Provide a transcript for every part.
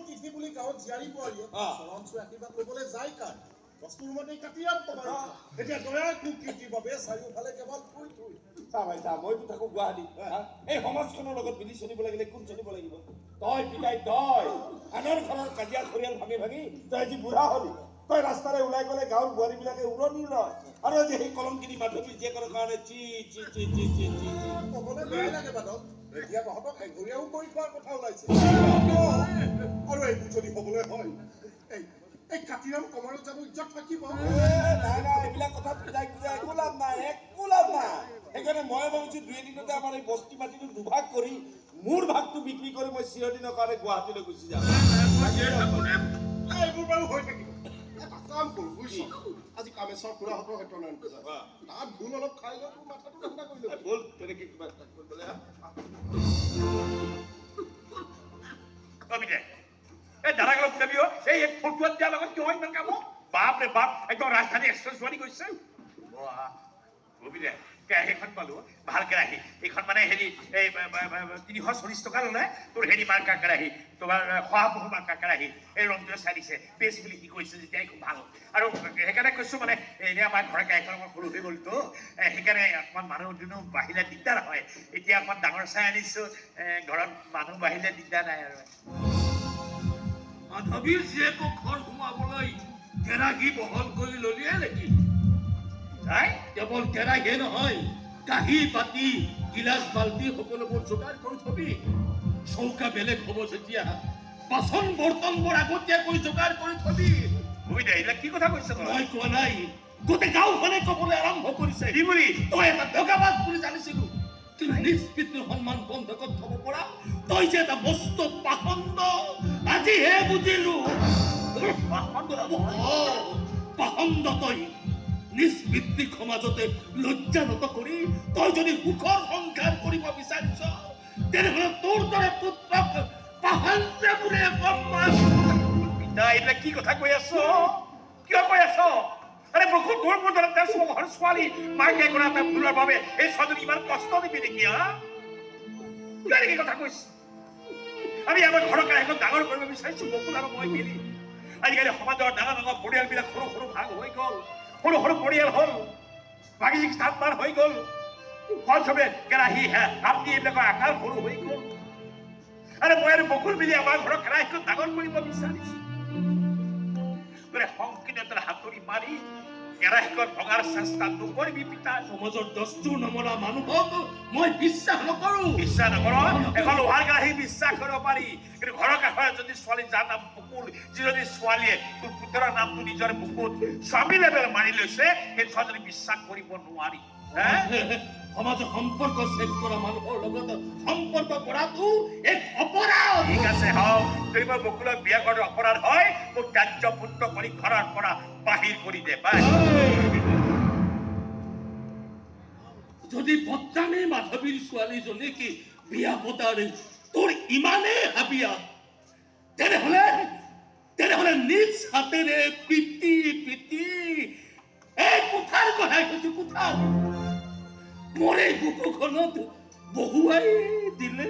তিথি বুলি গাঁৱত জীয়াৰী বোৱাৰীয়ে চৰণচুৰ আশীৰ্বাদ ল'বলৈ যায় কাৰ বস্তুৰ মতে কাটি এতিয়া দয়াৰ কুকীৰ্তিৰ বাবে চাৰিওফালে কেৱল ফুল ফুল মইতো থাকো গুৱাহাটী এই সমাজখনৰ লগত মিলি চলিব লাগিলে কোন চলিব লাগিব তই পিতাই তই আনৰ ঘৰৰ কাজিয়া খৰিয়াল ভাঙি ভাঙি তই আজি বুঢ়া হলি তই ৰাস্তাৰে ওলাই গ'লে গাঁৱৰ বোৱাৰীবিলাকে উৰণি লয় আৰু আজি সেই কলংকিনী মাধৱী জীয়েকৰ কাৰণে C C C C C C ক'বলৈ বেয়াই লাগে বাদক এতিয়া তহঁতক এঘৰীয়াও কৰি থোৱাৰ কথা ওলাইছে আৰু এইবোৰ যদি হ'বলৈ হয় এই কাতিৰাম কমৰত যাব ইজ্জত থাকিব নাই নাই এইবিলাক কথা পিতাই পিতাই একো লাভ নাই সেইকাৰণে মই ভাবিছো 2 দিনতে আমাৰ এই বস্তি মাটিটো দুভাগ কৰি মোৰ ভাগটো বিক্ৰী কৰি মই চিৰদিনৰ কাৰণে গুৱাহাটীলৈ গুচি যাম এইবোৰ বাৰু হৈ থাকিব এটা কাম কৰো বুজিছ আজি কামেশ্বৰ খুৰাহঁতৰ সত্যনাৰায়ণ পূজা তাত ভুল অলপ খাই লৈ তোৰ মাথাটো ঠাণ্ডা কৰি ল'ব ব'ল তেনেকে কিবা কৰিবলৈ এই দাদাক অলপ যাবিও এই ফটোত দিয়াৰ লগত কিয় ইমান কাম বাপ ৰে বাপ একদম ৰাজধানী এক্সপ্ৰেছ যোৱানি গৈছে কেৰাহীখন পালো ভাল কেৰাহী এইখন মানে হেৰি এই 340 টকা ল'লে তোৰ হেৰি মাৰ্কা কেৰাহী তোমাৰ শহাপহু মাৰ্কা কেৰাহী এই ৰংটোৱে চাই দিছে বেষ্ট বুলি কি কৈছে যেতিয়া খুব ভাল আৰু সেইকাৰণে কৈছো মানে এনেই আমাৰ ঘৰৰ কেৰাহীখন অকণ সৰু হৈ গ'লতো সেইকাৰণে অকণমান মানুহ দুনুহ বাঢ়িলে দিগদাৰ হয় এতিয়া অকণমান ডাঙৰ চাই আনিছো ঘৰত মানুহ বাঢ়িলে দিগদাৰ নাই আৰু মাধৱীৰ জীয়েকক ঘৰ সোমাবলৈ কেৰাহী বহল কৰি ললিয়ে নেকি কেৱল কেৰাহীয়ে নহয় কাঁহী বাতি গিলাচ বাল্টি সকলোবোৰ যোগাৰ কৰি থবি চৌকা বেলেগ হ'ব যেতিয়া বাচন বৰ্তনবোৰ আগতীয়াকৈ যোগাৰ কৰি থবি কি কথা কৈছ মই কোৱা নাই গোটেই গাঁওখনে ক'বলৈ আৰম্ভ কৰিছে কি বুলি তই এটা দগাবাজ বুলি জানিছিলো কিন্তু নিজ পিতৃৰ সন্মান বন্ধকত থব পৰা তই যে এটা মস্ত পাখণ্ড আজিহে বুজিলো পাখণ্ড তই নিজ পিতৃক সমাজতে লজ্জানত কৰি তই যদি সুখৰ সংসাৰ কৰিব বিচাৰিছ তেনেহ'লে তোৰ দৰে পুত্ৰক পাখণ্ডে বোলে পিতা এইবিলাক কি কথা কৈ আছ কিয় কৈ আছ আরে বহুত দূর পর্যন্ত তার ঘর ছোৱালী মাকে কৰা এটা ভুলৰ বাবে এই ছোৱালী ইমান কষ্ট দিবি নেকি কি কথা কৈছ আমি আমাৰ ঘৰৰ এখন ডাঙৰ কৰিব বিচাৰিছো বকুল আৰু মই মিলি আজিকালি সমাজৰ ডাঙৰ ডাঙৰ পৰিয়ালবিলাক সৰু সৰু ভাগ হৈ গ'ল সৰু সৰু পৰিয়াল হ'ল বাগিচি স্থানমান হৈ গ'ল ফলস্বৰূপে কেৰাহী আপনি এইবিলাকৰ আকাৰ সৰু হৈ গ'ল আৰে মই আৰু বকুল মিলি আমাৰ ঘৰৰ কেৰাহীখন ডাঙৰ কৰিব বিচাৰিছো সংকীৰ্ণতাৰ হাতুৰি মাৰি কেৰাহীখন ভঙাৰ চেষ্টা নকৰিবি পিতা সমাজৰ দস্তুৰ নমনা মানুহক মই বিশ্বাস নকৰো এখন লোহাৰ কেৰাহী বিশ্বাস কৰিব পাৰি কিন্তু ঘৰৰ কাষৰে যদি ছোৱালী যাৰ নাম বকুল যিজনী ছোৱালীয়ে তোৰ পুত্ৰৰ নামটো নিজৰ বুকুত স্বামী লেবেল মাৰি লৈছে সেই ছোৱালী বিশ্বাস কৰিব নোৱাৰি সমাজৰ সম্পৰ্ক চেক কৰা মানুহৰ লগত সম্পৰ্ক কৰাটো এক অপৰাধ ঠিক আছে হওক যদি মই বকুলক বিয়া কৰাৰ অপৰাধ হয় মোক ত্যায্য পুত্ৰ কৰি ঘৰৰ পৰা বাহিৰ কৰি দে যদি বদ্ৰামী মাধৱীৰ ছোৱালীজনীক বিয়া পতাৰ তোৰ ইমানেই হাবিয়া তেনেহ'লে নিজ হাতেৰে পিটি পিটি এই কোঠাৰ কঢ়াই কৈছো কোঠাৰ মোৰ এই বুকুখনত বহুৱাই দিলে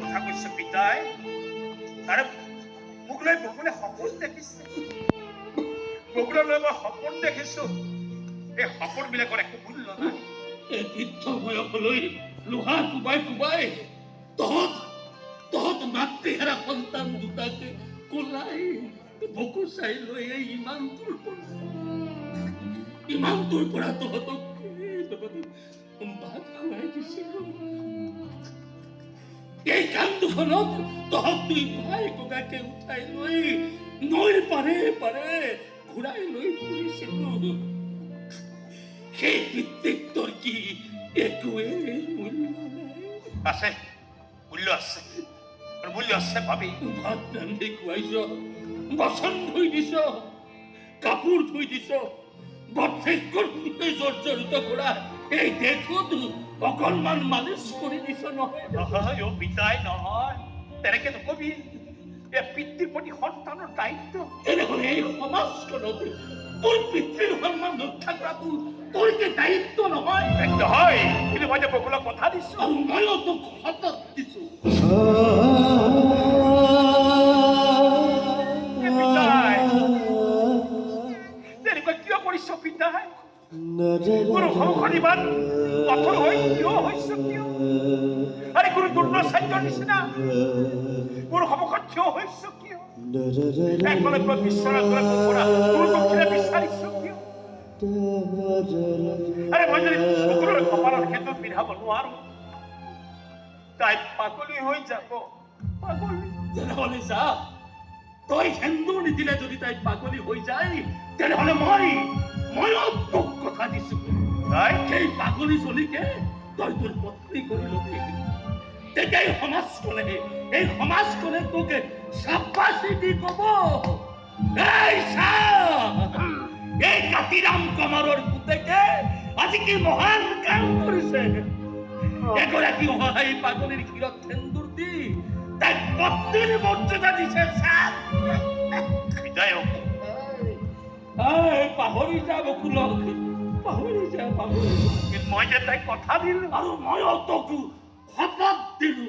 কথা কৈছে পিতাই আৰু মোক লৈ বকুলে সপোন দেখিছে বকুললৈ মই সপোন দেখিছো এই সপোনবিলাকৰ একো মূল্য নাই এই বৃদ্ধ বয়সলৈ লোহা কোবাই কোবাই তহঁত মাতৃহেৰা সন্তান দুটাকে কোলাই বকু চাই লৈ ইমান দূৰ পৰা তহঁতক ভাত খুৱাই দিছিলো এই কাম দুখনত তহঁত দুই ভাই ককাকে উঠাই লৈ নৈৰ পাৰে পাৰে ঘূৰাই লৈ ফুৰিছিলো সেই পিতৃক তোৰ কি একোৱে মূল্য নাই আছে মূল্য আছে ভাবি ভাত ৰান্ধি খুৱাইছ বাচন ধুই দিছ কাপোৰ ধুই দিছ বৰ্ষেকৰ জৰ্জৰিত কৰা এই দেশত অকণমান মালিচ কৰি দিছ নহয় পিতাই নহয় তেনেকে নকবি এই পিতৃৰ প্ৰতি সন্তানৰ দায়িত্ব তেনেহ'লে এই সমাজখনত তোৰ পিতৃৰ সন্মান ৰক্ষা কৰাটো তোৰ কি দায়িত্ব নহয় নহয় কিন্তু মই যে বকুলক কথা দিছো আৰু ময়ো তোক হাতত দিছো নিচিনা মোৰ সন্মুখত থিয় হৈছ কিয় একলে পৰা বিচৰা কৰা পৰা তোৰ দক্ষিণে বিচাৰিছ কিয় আৰে মই যদি কুকুৰৰ কপালত সেন্দুৰ পিন্ধাব নোৱাৰো তাই পাগলী হৈ যাব পাগলী তেনেহ'লে যা তই সেন্দুৰ নিদিলে যদি তাই পাগলী হৈ যায় তেনেহ'লে ময়ো তোক কথা দিছো তাই সেই পাগলী চলিকে তই তোৰ পত্নী কৰি ল'বি তেতিয়া এই সমাজখনে তোকে চাপাচি দি ক'ব এই চা এই কাতিৰাম কমাৰৰ পুতেকে আজি কি মহান কাম কৰিছে এগৰাকী অসহায় পাগলীৰ শিৰত সেন্দুৰ দি তাইক পত্নীৰ মৰ্যাদা দিছে চা বিদায়ক পাহৰি যা বকুলক পাহৰি যা মই যে তাইক কথা দিলো আৰু ময়ো তোক শপত দিলো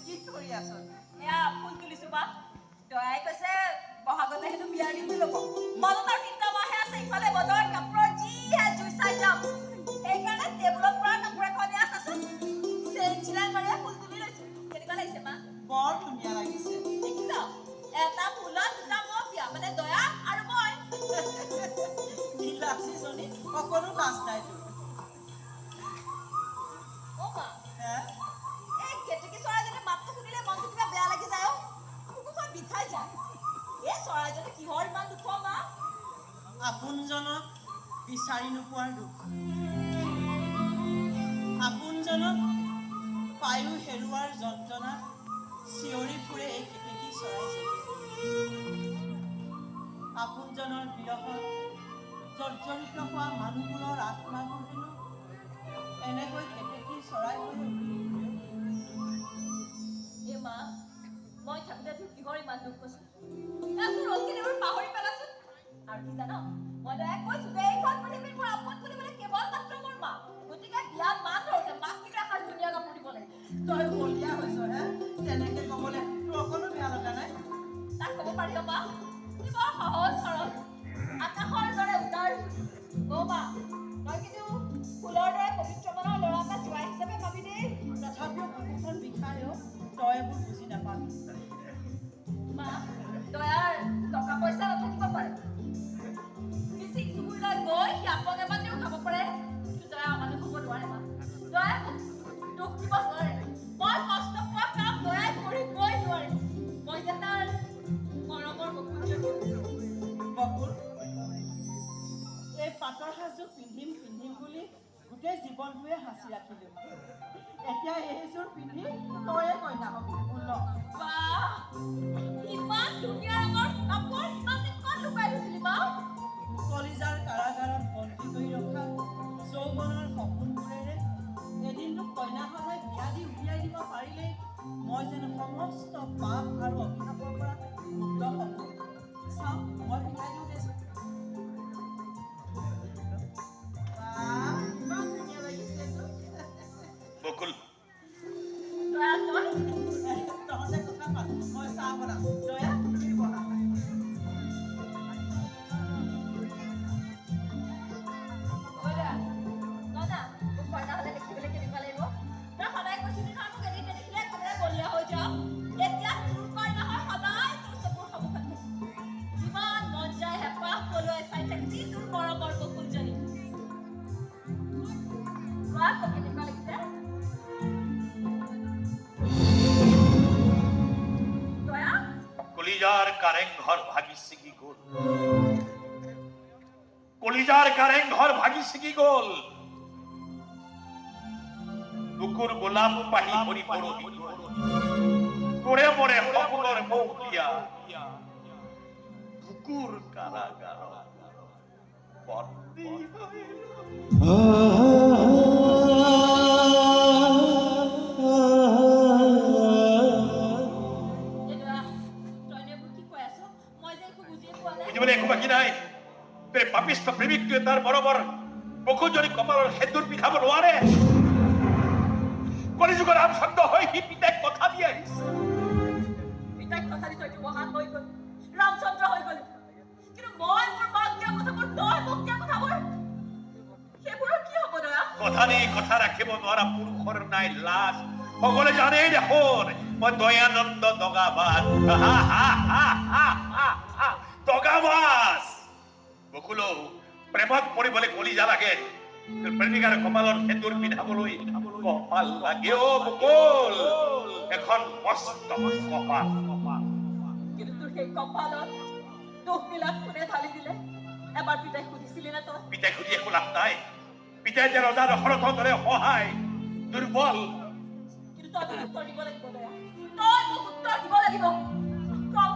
কি কৰি আছ? এয়া ফুল তুলিছো বা দয়াই কৈছে বহাগতে হেনো বিয়াৰ দিনটো ল'ব মনত আৰু 3টা মাহে আছে ইফালে বজাৰত কাপোৰৰ যিহে জুই চাই যাম সেইকাৰণে টেবুলত পৰা কাপোৰ এখনে আছাচোন চেইন চিলাই মাৰিয়ে ফুল তুলি লৈছো কেনেকুৱা লাগিছে মা বৰ ধুনীয়া লাগিছে দেখিছ এটা ফুলত 2টা মফিয়া মানে দয়া আৰু মই নীলাক্ষীজনী অকণো লাজ নাই তোৰ অ' মা এই কেতেকী চৰাইজনী মাতটো শুনিলে মনটো কিবা বেয়া লাগি যায় বুকুখন বিষাই যায় এই চৰাইজনী কিহৰ ইমান দুখ মা আপোনজনক বিচাৰি নোপোৱাৰ দুখ আপোনজনক পায়ো হেৰুৱাৰ যন্ত্ৰণা চিঞৰি ফুৰে এই কেতেকী চৰাইজনী আপোনজনৰ বিৰহত জৰ্জৰিত হোৱা মানুহবোৰৰ আত্মাবোৰ হেনো এনেকৈ কেতেকী চৰাই হৈ এই মা মই থাকোঁতে তোৰ কিহৰ ইমান দুখ কৈছো না তোৰ ৰলখিনিবোৰ পাহৰি পেলাচোন আৰু কি জান মই দয়াক কৈছো যে এইখন পৃথিৱীৰ পৰা আপদ বুলিবলৈ কেৱল মাত্ৰ মোৰ মা গতিকে বিয়াত মান ধৰোঁতে মাক কিন্তু এখন ধুনীয়া কাপোৰ দিব লাগে তই বলিয়া হৈছ তেনেকে ক'বলৈ তোৰ অকণো বেয়া লগা নাই তাক ক'ব পাৰি মা সি বৰ সহজ সৰল আকাশৰ দৰে উদাৰ মা তই কিন্তু ফুলৰ দৰে পবিত্ৰ মনৰ ল'ৰা এটা জোৱাই হিচাপে পাবি দেই তথাপিও বুকুখন বিষায়ো তই এইবোৰ বুজি নাপাবি মা দয়াৰ টকা পইচা নাথাকিব পাৰে মিচিং চুবুৰীলৈ গৈ সি আপং এবাটিও খাব পাৰে কিন্তু দয়া মানুহ হ'ব নোৱাৰে মা দয়াই দুখ দিব নোৱাৰে মই কষ্ট পোৱা কাম দয়াই কৰিবই নোৱাৰে মই যে তাৰ মৰমৰ বকুল এই পাটৰ সাজযোৰ পিন্ধিম বুলি গোটেই জীৱনটোৱে সাঁচি ৰাখিলোঁ এতিয়া এইযোৰ পিন্ধি তয়ে কইনা হবি বোল বাহ ইমান ধুনীয়া ৰঙৰ কাপোৰ ইমান দিন ক'ত লুকাই থৈছিলি মা কলিজাৰ কাৰাগাৰত বন্দী কৰি ৰখা যৌৱনৰ সপোনবোৰেৰে এদিন তোক কইনা সজাই বিয়া দি উলিয়াই দিব পাৰিলেই মই যেন সমস্ত পাপ আৰু অভিশাপৰ পৰা মুক্ত হ'ম চাওঁ মই পিন্ধাই দিওঁ দেচোন ইমান ধুনীয়া লাগিছে বকুল দয়া তই তহঁতে কথা পাত মই চাহ বনাম দয়া তুমি বনা ঐ দয়া তই না মোক কইনা হ'লে দেখিবলৈ কেনেকুৱা লাগিব তই সদায় কৈছিলি নহয় মোক এদিন নেদেখিলে একেবাৰে বলিয়া হৈ যাওঁ এতিয়া তোৰ কইনা হয় সদায় তোৰ চকুৰ সন্মুখত ইমান মন যায় হেঁপাহ পলুৱাই চাই থাকিবি তোৰ মৰমৰ বকুলজনী কোৱা আকৌ কেনেকুৱা লাগিছে দয়া কলিজাৰ কাৰেং ঘৰ ভাগি ছিগি গ'ল কলিজাৰ কাৰেং ঘৰ ভাগি ছিগি গ'ল বুকুৰ গোলাপ পাহি ভৰি পৰহি তোৰে মৰে সপোনৰ মৌপিয়া বুকুৰ কাৰাগাৰ বন্দী বুজিবলৈ একো বাকী নাই তেৰে পাপিষ্ট প্ৰেমিকটোৱে তাৰ বৰাবৰ বুকুত যদি কপালৰ সেন্দুৰ পিন্ধাব নোৱাৰে, কলিযুগৰ ৰামচন্দ্ৰ হৈ সি পিতাইক কথা দি আহিছে। পিতাইক কথা দি তইতো মহান হৈ গ'ল, ৰামচন্দ্ৰ হৈ গ'ল। কিন্তু মই মোৰ মাক দিয়া কথাবোৰ, তই মোক দিয়া কথাবোৰ, সেইবোৰৰ কি হ'ব দয়া? কথা দি কথা ৰাখিব নোৱাৰা পুৰুষৰ নাই লাজ। সকলোৱে জানেই দেখোন মই দয়ানন্দ দগাবাজ। দগাবাজ বকুলো প্ৰেমত পৰিবলৈ কলিজা লাগে, প্ৰেমিকাৰ কপালত সেন্দুৰ পিন্ধাবলৈ কপাল লাগে। অ বকুল, এখন মস্ত কপাল। কিন্তু তোৰ সেই কপালত দুখবিলাক কোনে ঢালি দিলে? এবাৰ পিতাইক সুধিছিলি নে তই? পিতাই সুধি একো লাভ নাই। পিতাই যে ৰজা দশৰথৰ দৰে সহায় দুৰ্বল। কিন্তু তই মোক উত্তৰ দিব লাগিব দয়া, তই মোক উত্তৰ দিব লাগিব। কওঁ,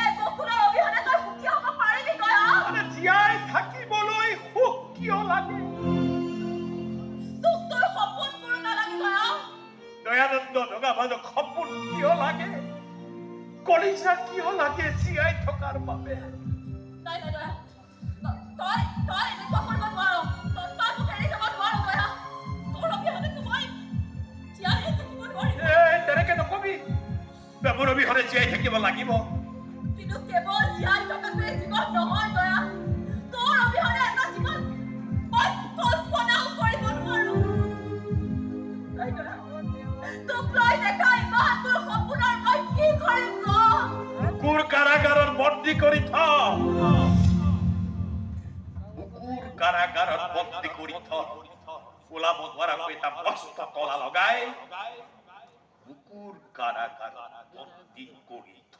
এই বকুলৰ অবিহনে তই সুখী হ'ব পাৰিবি দয়া? মানে জীয়াই থাকিবলৈ সুখ কিয় লাগে? তোক তোৰ সপোনবোৰো নালাগে দয়া? দয়ানন্দ দগাবাজক সপোন কিয় লাগে? কলিজা কিয় লাগে জীয়াই থকাৰ বাবে? নাই নাই দয়া, তই এনেকুৱা কৰিব নোৱাৰ। তই মোক এৰি যাব নোৱাৰ দয়া। তোৰ অবিহনেতো মই জীয়াই থাকিব নোৱাৰিম। তেনেকে নকবি। মোৰ অবিহনে জীয়াই থাকিব লাগিব। কিন্তু কেৱল জীয়াই থকাটোৱে জীৱন নহয় দয়া। তোৰ অবিহনে এটা জীৱন মই কল্পনাও কৰিব নোৱাৰো। নাই দয়া, তোক লৈ দেখা ইমান তোৰ সপোনৰ মই কি কৰিম ক? বুকুৰ কাৰাগাৰত বন্দী কৰি থ। বুকুৰ কাৰাগাৰত বন্দী কৰি থ। ওলাব নোৱাৰাকৈ এটা মস্ত তলা লগাই বুকুৰ কাৰাগাৰত বন্দী কৰি থ।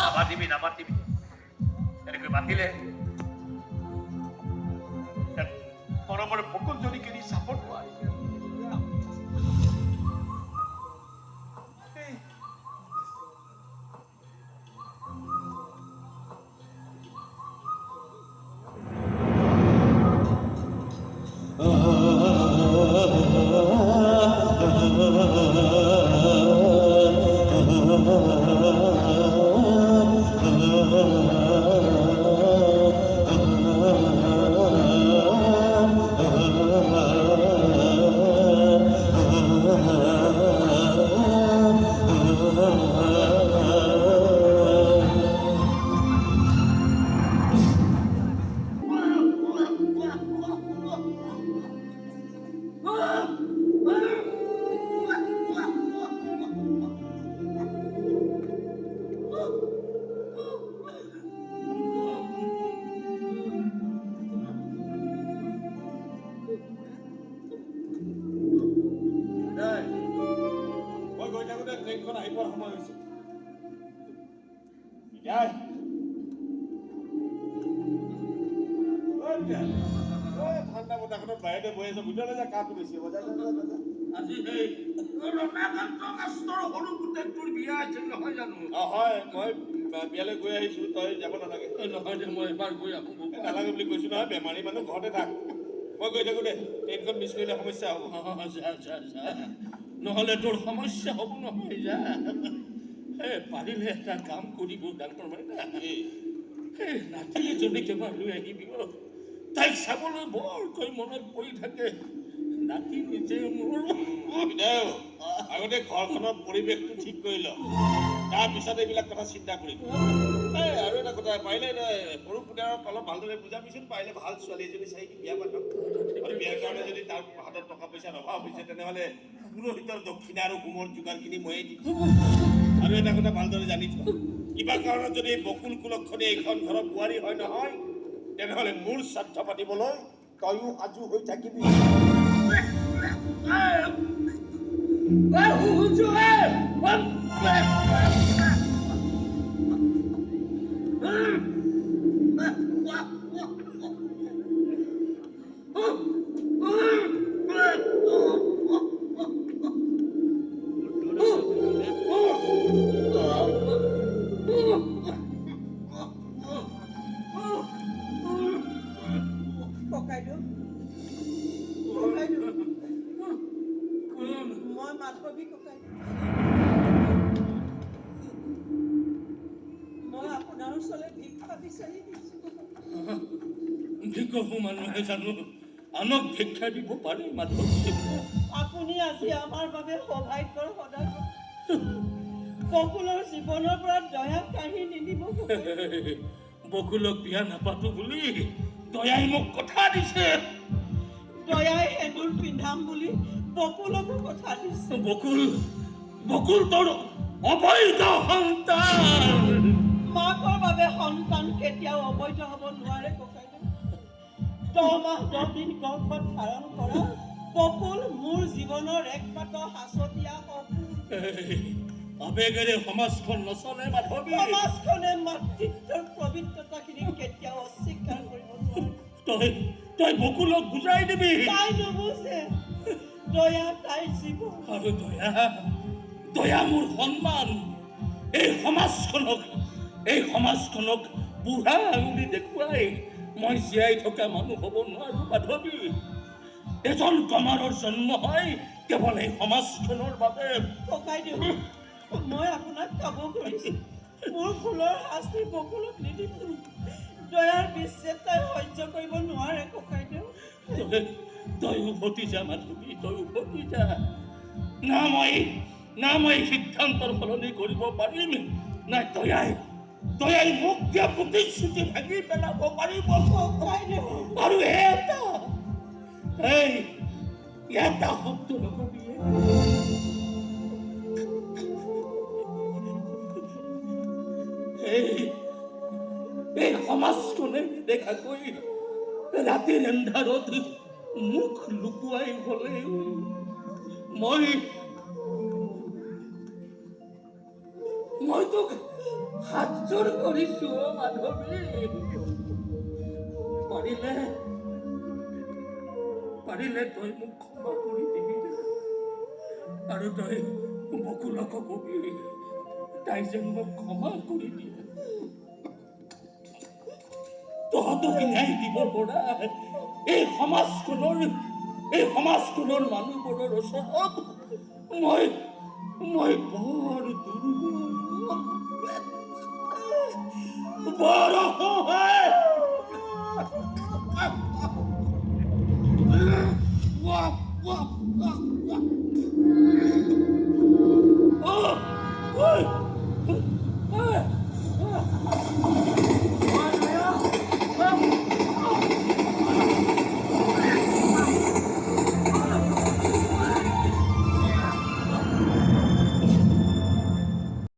নামাতিবি নামাতিবি। এনেকৈ মাতিলে মৰমৰ বকুল যদি কিনি চাব নোৱাৰি। মই গৈ থাকোতে ট্ৰেইনখন আহি পোৱাৰ সময় হৈছে। ঠাণ্ডা বতাহখনত বাহিৰতে বহি আছো, ভিতৰলৈ যা, কাপোৰ বেছি হ'ব। আজি সেই ৰমাকান্ত মাষ্টৰ সৰু পুতেকটোৰ বিয়া আছিল নহয় জানো? হয়, মই বিয়ালৈ গৈ আহিছো, তই যাব নালাগে। নহয় দে, মই এবাৰ গৈ আহোঁ। নালাগে বুলি কৈছো নহয়, বেমাৰী মানুহ ঘৰতে থাক। মই গৈ থাকো দে, ট্ৰেইনখন মিছ কৰিলে সমস্যা হ'ব। যা নহ'লে তোৰ সমস্যা হ'ব নহয়। যা পাৰিলে এটা কাম কৰিব ডাঙৰ মানে নাতিজনীক এবাৰ লৈ আহিবি। তাইক চাবলৈ বৰকৈ মনত পৰি থাকে। নাতি নিজে মোৰ আগতে ঘৰখনৰ পৰিৱেশটো ঠিক কৰি ল, তাৰপিছত এইবিলাক কথা চিন্তা কৰিম। আৰু এটা কথা, পাৰিলে সৰু পুতেৰক অলপ ভালদৰে বুজাবিচোন। পাৰিলে ভাল ছোৱালী এজনী চাই বিয়া পাতক। আৰু বিয়াৰ কাৰণে যদি তাৰ হাতত টকা পইচাৰ অভাৱ হৈছে, তেনেহ'লে পুৰোহিতৰ দক্ষিণা আৰু হোমৰ যোগাৰখিনি ময়েই দিম। আৰু এটা কথা ভালদৰে জানি থ, কিবা কাৰণত যদি বকুল কুলক্ষণে এইখন ঘৰৰ বোৱাৰী হয় নহয়, তেনেহ'লে মোৰ শ্ৰাদ্ধ পাতিবলৈ তয়ো সাজু হৈ থাকিবি। ককাইদেউ, মই মাধৱী ককাইদেউ। মই আপোনাৰ ওচৰলৈ ভিক্ষা ভিকহু মানুহে জানো আনক ভিক্ষা দিব পাৰে মাধৱী? আপুনি আজি আমাৰ বাবে সৌভাগ্যৰ সদাগৰ। বকুলৰ জীৱনৰ পৰা দয়া কাঢ়ি নিদিব ককাইদেউ। বকুলক বিয়া নাপাতো বুলি দয়াই মোক কথা দিছে। দয়াই সেন্দুৰ পিন্ধাম বুলি বকুলকো কথা দিছে। বকুল তোৰ অবৈধ সন্তান। মাকৰ বাবে সন্তান কেতিয়াও অবৈধ হ'ব নোৱাৰে ককাইদেউ। 10 মাহ 10 দিন গৰ্ভত ধাৰণ কৰা বকুল মোৰ জীৱনৰ একমাত্ৰ সাঁচতীয়া সপোন। আবেগেৰে সমাজখন নচলে মাধৱী। সমাজখনে মাতৃত্বৰ পবিত্ৰতাখিনি কেতিয়াও অস্বীকাৰ কৰিব নোৱাৰে। তই বকুলক বুজাই দিবি। তাই নুবুজে। দয়া তাইৰ জীৱন। আৰু দয়া মোৰ সন্মান। এই সমাজখনক বুঢ়া আঙুলি দেখুৱাই মই জীয়াই থকা মানুহ হ'ব নোৱাৰো মাধৱী। এজন কমাৰৰ জন্ম হয় কেৱল এই সমাজখনৰ বাবে। ককাইদেউ, মই আপোনাক কাব কৰিছো। মোৰ ভুলৰ শাস্তি বকুলক নিদিব। দয়াৰ বিচ্ছেদ তাই সহ্য কৰিব নোৱাৰে ককাইদেউ। তই উভতি যা মাধৱী, তই উভতি যা। না মই সিদ্ধান্তৰ সলনি কৰিব পাৰিম, নাই দয়াই মোক দিয়া প্ৰতিশ্ৰুতি ভাঙি পেলাব পাৰিব ককাইদেউ। আৰু এটা শব্দ নকবি। এই সমাজখনে দেখাকৈ ৰাতিৰ এন্ধাৰত মুখ লুকুৱাই হলেও মই তোক হাতযোৰ কৰিছো মাধৱী। পাৰিলে তই মোক ক্ষমা কৰি দিবি আৰু তই বকুলক কবি তাই যেন মোক ক্ষমা কৰি দিয়ে। তহঁতক ন্যায় দিব পৰা এই সমাজখনৰ মানুহবোৰৰ ওচৰত মই বৰ দুৰ্বল, বৰ